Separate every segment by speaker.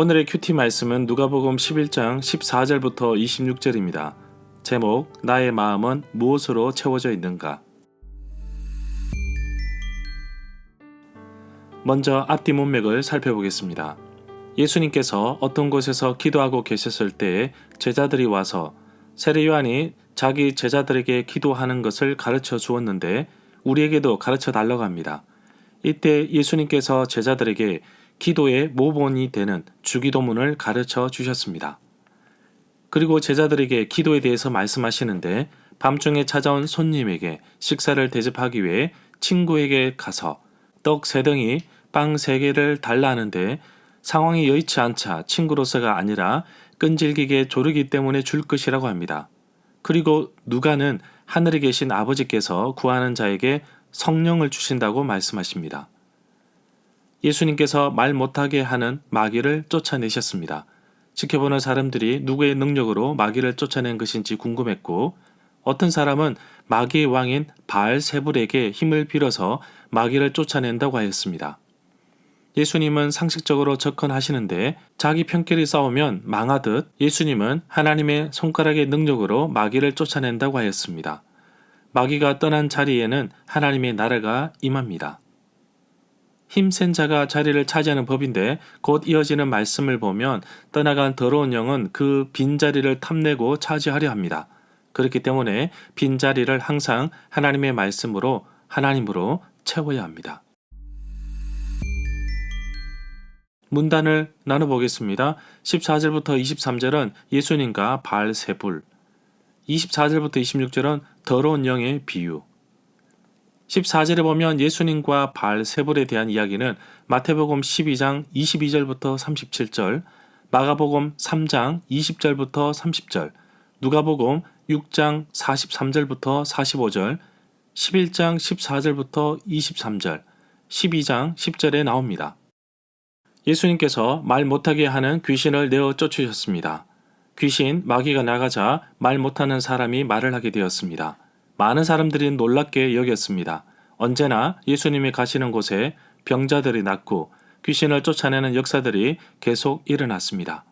Speaker 1: 오늘의 큐티 말씀은 누가복음 11장 14절부터 26절입니다. 제목, 나의 마음은 무엇으로 채워져 있는가? 먼저 앞뒤 문맥을 살펴보겠습니다. 예수님께서 어떤 곳에서 기도하고 계셨을 때에 제자들이 와서 세례 요한이 자기 제자들에게 기도하는 것을 가르쳐 주었는데 우리에게도 가르쳐 달라고 합니다. 이때 예수님께서 제자들에게 기도의 모본이 되는 주기도문을 가르쳐 주셨습니다. 그리고 제자들에게 기도에 대해서 말씀하시는데 밤중에 찾아온 손님에게 식사를 대접하기 위해 친구에게 가서 떡 3덩이, 빵 3개를 달라 하는데 상황이 여의치 않자 친구로서가 아니라 끈질기게 조르기 때문에 줄 것이라고 합니다. 그리고 누가는 하늘에 계신 아버지께서 구하는 자에게 성령을 주신다고 말씀하십니다. 예수님께서 말 못하게 하는 마귀를 쫓아내셨습니다. 지켜보는 사람들이 누구의 능력으로 마귀를 쫓아낸 것인지 궁금했고 어떤 사람은 마귀의 왕인 바알세불에게 힘을 빌어서 마귀를 쫓아낸다고 하였습니다. 예수님은 상식적으로 접근하시는데 자기 편끼리 싸우면 망하듯 예수님은 하나님의 손가락의 능력으로 마귀를 쫓아낸다고 하였습니다. 마귀가 떠난 자리에는 하나님의 나라가 임합니다. 힘센 자가 자리를 차지하는 법인데 곧 이어지는 말씀을 보면 떠나간 더러운 영은 그 빈자리를 탐내고 차지하려 합니다. 그렇기 때문에 빈자리를 항상 하나님의 말씀으로 하나님으로 채워야 합니다. 문단을 나눠보겠습니다. 14절부터 23절은 예수님과 바알세불, 24절부터 26절은 더러운 영의 비유. 14절에 보면 예수님과 바알세불에 대한 이야기는 마태복음 12장 22절부터 37절, 마가복음 3장 20절부터 30절, 누가복음 6장 43절부터 45절, 11장 14절부터 23절, 12장 10절에 나옵니다. 예수님께서 말 못하게 하는 귀신을 내어 쫓으셨습니다. 귀신, 마귀가 나가자 말 못하는 사람이 말을 하게 되었습니다. 많은 사람들이 놀랍게 여겼습니다. 언제나 예수님이 가시는 곳에 병자들이 낫고 귀신을 쫓아내는 역사들이 계속 일어났습니다.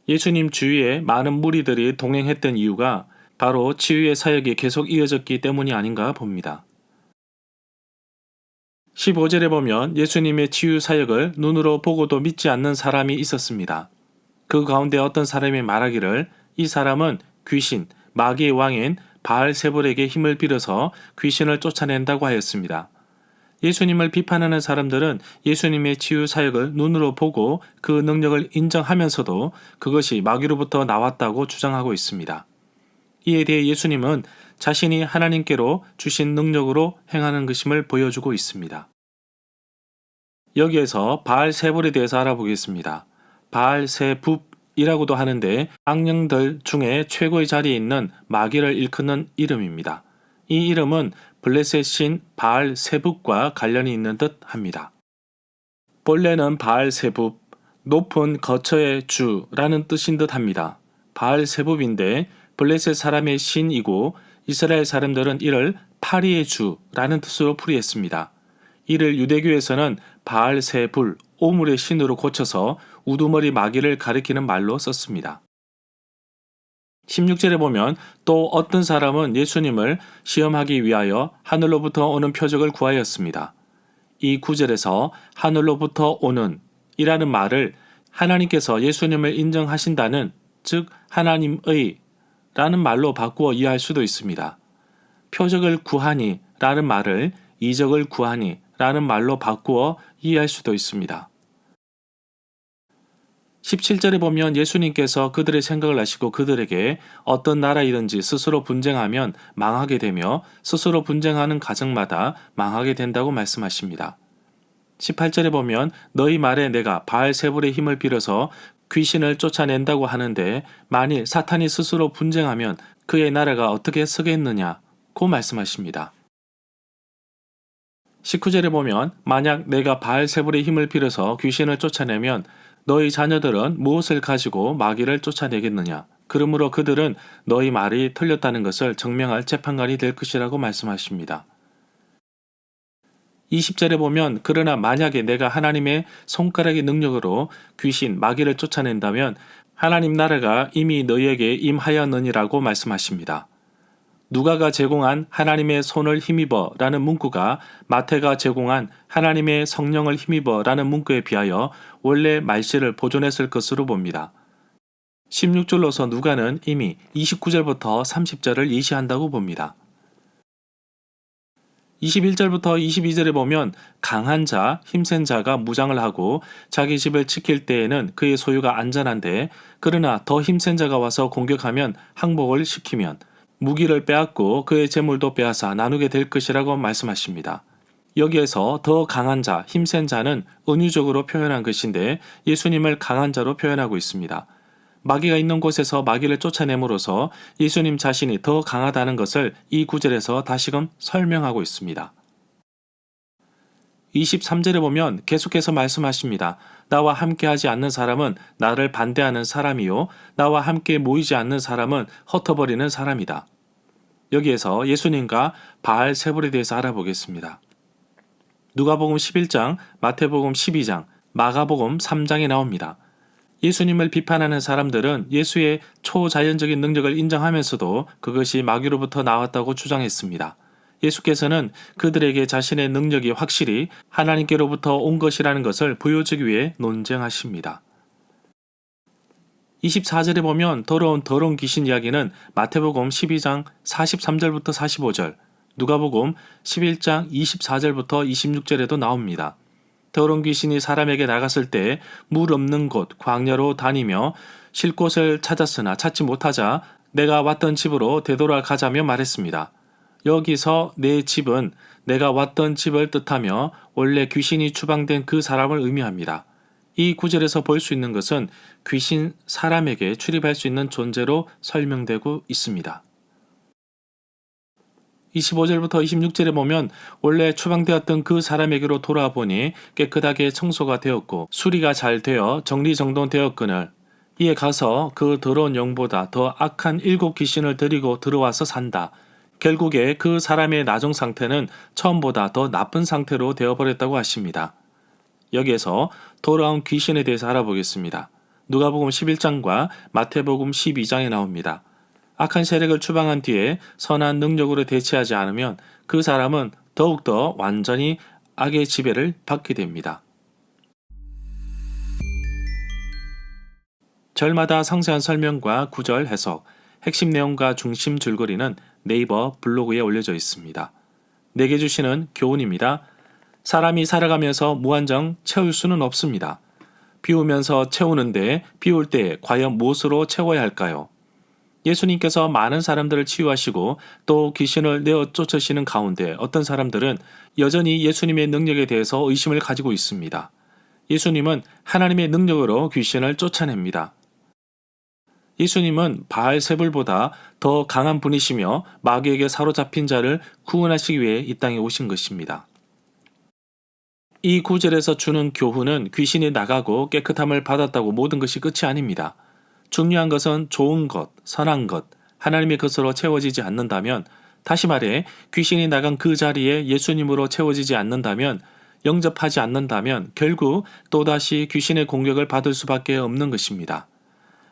Speaker 1: 예수님 주위에 많은 무리들이 동행했던 이유가 바로 치유의 사역이 계속 이어졌기 때문이 아닌가 봅니다. 15절에 보면 예수님의 치유 사역을 눈으로 보고도 믿지 않는 사람이 있었습니다. 그 가운데 어떤 사람이 말하기를 이 사람은 귀신, 마귀의 왕인 바알세불에게 힘을 빌어서 귀신을 쫓아낸다고 하였습니다. 예수님을 비판하는 사람들은 예수님의 치유 사역을 눈으로 보고 그 능력을 인정하면서도 그것이 마귀로부터 나왔다고 주장하고 있습니다. 이에 대해 예수님은 자신이 하나님께로 주신 능력으로 행하는 것임을 보여주고 있습니다. 여기에서 바알세불에 대해서 알아보겠습니다. 바알세붑이라고도 하는데 악령들 중에 최고의 자리에 있는 마귀를 일컫는 이름입니다. 이 이름은 블레셋 신 바알세붑과 관련이 있는 듯 합니다. 본래는 바알세붑, 높은 거처의 주라는 뜻인 듯 합니다. 바알세붑인데 블레셋 사람의 신이고 이스라엘 사람들은 이를 파리의 주라는 뜻으로 풀이했습니다. 이를 유대교에서는 바알세불, 오물의 신으로 고쳐서 우두머리 마귀를 가리키는 말로 썼습니다. 16절에 보면 또 어떤 사람은 예수님을 시험하기 위하여 하늘로부터 오는 표적을 구하였습니다. 이 구절에서 하늘로부터 오는 이라는 말을 하나님께서 예수님을 인정하신다는, 즉 하나님의 라는 말로 바꾸어 이해할 수도 있습니다. 표적을 구하니 라는 말을 이적을 구하니 라는 말로 바꾸어 이해할 수도 있습니다. 17절에 보면 예수님께서 그들의 생각을 아시고 그들에게 어떤 나라이든지 스스로 분쟁하면 망하게 되며 스스로 분쟁하는 가정마다 망하게 된다고 말씀하십니다. 18절에 보면 너희 말에 내가 바알세불의 힘을 빌어서 귀신을 쫓아낸다고 하는데 만일 사탄이 스스로 분쟁하면 그의 나라가 어떻게 서겠느냐고 말씀하십니다. 19절에 보면 만약 내가 바알세불의 힘을 빌어서 귀신을 쫓아내면 너희 자녀들은 무엇을 가지고 마귀를 쫓아내겠느냐? 그러므로 그들은 너희 말이 틀렸다는 것을 증명할 재판관이 될 것이라고 말씀하십니다. 20절에 보면 그러나 만약에 내가 하나님의 손가락의 능력으로 귀신, 마귀를 쫓아낸다면 하나님 나라가 이미 너희에게 임하였느니라고 말씀하십니다. 누가가 제공한 하나님의 손을 힘입어 라는 문구가 마태가 제공한 하나님의 성령을 힘입어 라는 문구에 비하여 원래 말씨를 보존했을 것으로 봅니다. 16절로서 누가는 이미 29절부터 30절을 예시한다고 봅니다. 21절부터 22절에 보면 강한 자, 힘센 자가 무장을 하고 자기 집을 지킬 때에는 그의 소유가 안전한데 그러나 더 힘센 자가 와서 공격하면 항복을 시키면 무기를 빼앗고 그의 재물도 빼앗아 나누게 될 것이라고 말씀하십니다. 여기에서 더 강한 자, 힘센 자는 은유적으로 표현한 것인데 예수님을 강한 자로 표현하고 있습니다. 마귀가 있는 곳에서 마귀를 쫓아냄으로써 예수님 자신이 더 강하다는 것을 이 구절에서 다시금 설명하고 있습니다. 23절에 보면 계속해서 말씀하십니다. 나와 함께하지 않는 사람은 나를 반대하는 사람이요 나와 함께 모이지 않는 사람은 흩어버리는 사람이다. 여기에서 예수님과 바알세불에 대해서 알아보겠습니다. 누가복음 11장, 마태복음 12장, 마가복음 3장에 나옵니다. 예수님을 비판하는 사람들은 예수의 초자연적인 능력을 인정하면서도 그것이 마귀로부터 나왔다고 주장했습니다. 예수께서는 그들에게 자신의 능력이 확실히 하나님께로부터 온 것이라는 것을 보여주기 위해 논쟁하십니다. 24절에 보면 더러운 귀신 이야기는 마태복음 12장 43절부터 45절, 누가복음 11장 24절부터 26절에도 나옵니다. 더러운 귀신이 사람에게 나갔을 때 물 없는 곳 광야로 다니며 쉴 곳을 찾았으나 찾지 못하자 내가 왔던 집으로 되돌아가자며 말했습니다. 여기서 내 집은 내가 왔던 집을 뜻하며 원래 귀신이 추방된 그 사람을 의미합니다. 이 구절에서 볼 수 있는 것은 귀신 사람에게 출입할 수 있는 존재로 설명되고 있습니다. 25절부터 26절에 보면 원래 추방되었던 그 사람에게로 돌아보니 깨끗하게 청소가 되었고 수리가 잘 되어 정리정돈되었거늘 이에 가서 그 더러운 영보다 더 악한 7 귀신을 데리고 들어와서 산다. 결국에 그 사람의 나중 상태는 처음보다 더 나쁜 상태로 되어버렸다고 하십니다. 여기에서 돌아온 귀신에 대해서 알아보겠습니다. 누가복음 11장과 마태복음 12장에 나옵니다. 악한 세력을 추방한 뒤에 선한 능력으로 대치하지 않으면 그 사람은 더욱더 완전히 악의 지배를 받게 됩니다. 절마다 상세한 설명과 구절 해석, 핵심 내용과 중심 줄거리는 네이버 블로그에 올려져 있습니다. 내게 주시는 교훈입니다. 사람이 살아가면서 무한정 채울 수는 없습니다. 비우면서 채우는데 비울 때 과연 무엇으로 채워야 할까요? 예수님께서 많은 사람들을 치유하시고 또 귀신을 내어 쫓으시는 가운데 어떤 사람들은 여전히 예수님의 능력에 대해서 의심을 가지고 있습니다. 예수님은 하나님의 능력으로 귀신을 쫓아냅니다. 예수님은 바알세불보다 더 강한 분이시며 마귀에게 사로잡힌 자를 구원하시기 위해 이 땅에 오신 것입니다. 이 구절에서 주는 교훈은 귀신이 나가고 깨끗함을 받았다고 모든 것이 끝이 아닙니다. 중요한 것은 좋은 것, 선한 것, 하나님의 것으로 채워지지 않는다면, 다시 말해 귀신이 나간 그 자리에 예수님으로 채워지지 않는다면, 영접하지 않는다면 결국 또다시 귀신의 공격을 받을 수밖에 없는 것입니다.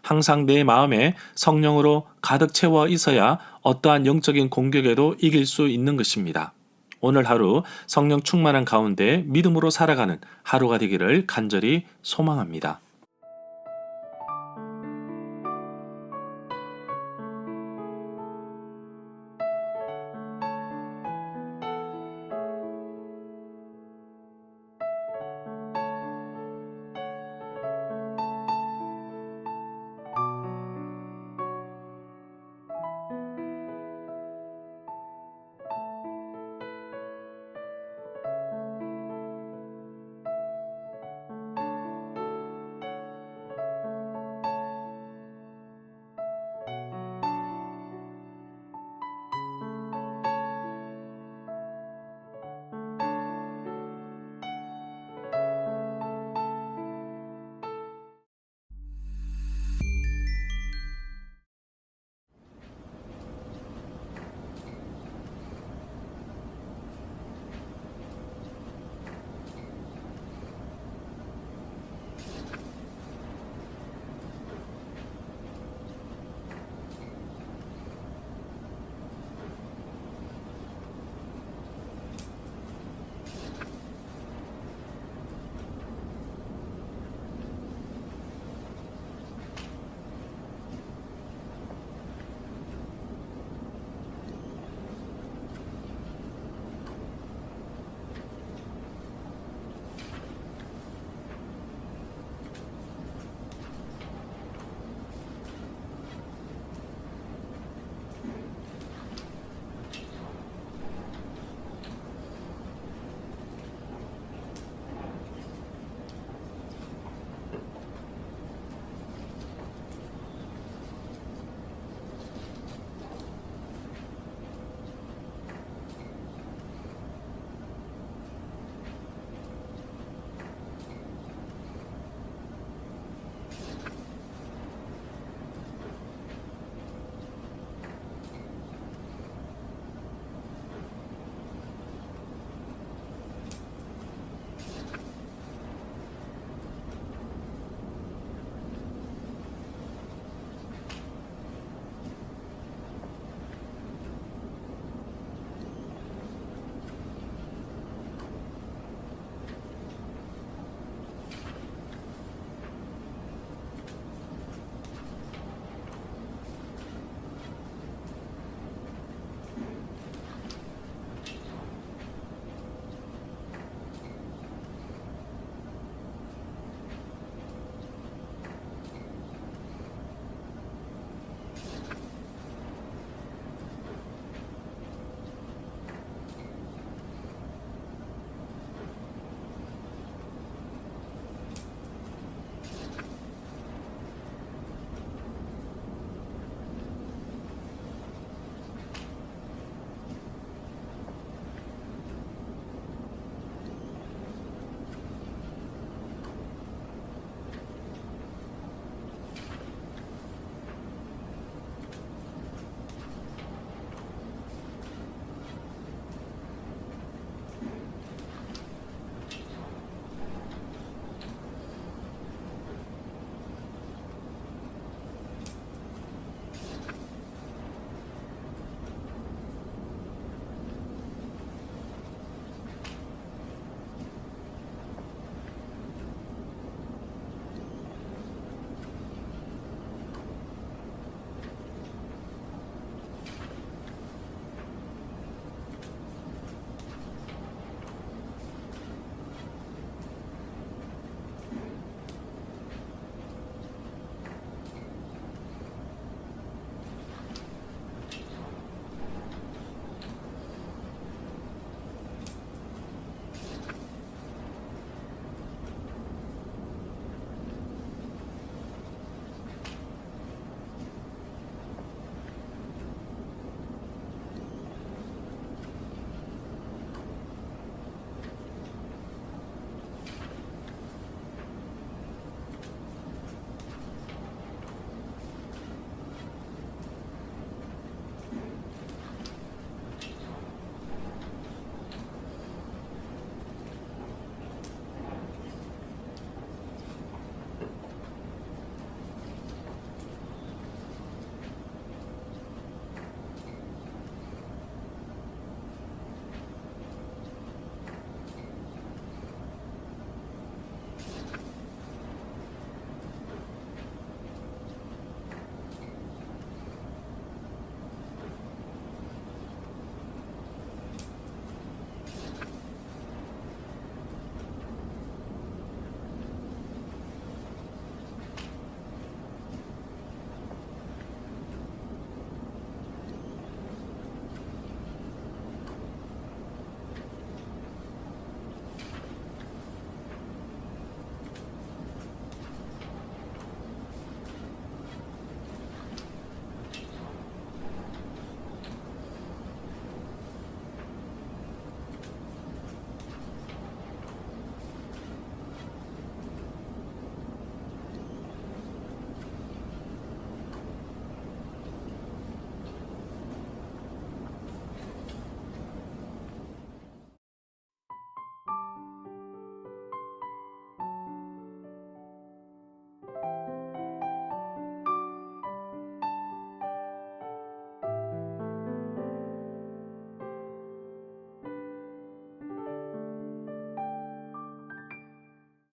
Speaker 1: 항상 내 마음에 성령으로 가득 채워 있어야 어떠한 영적인 공격에도 이길 수 있는 것입니다. 오늘 하루 성령 충만한 가운데 믿음으로 살아가는 하루가 되기를 간절히 소망합니다.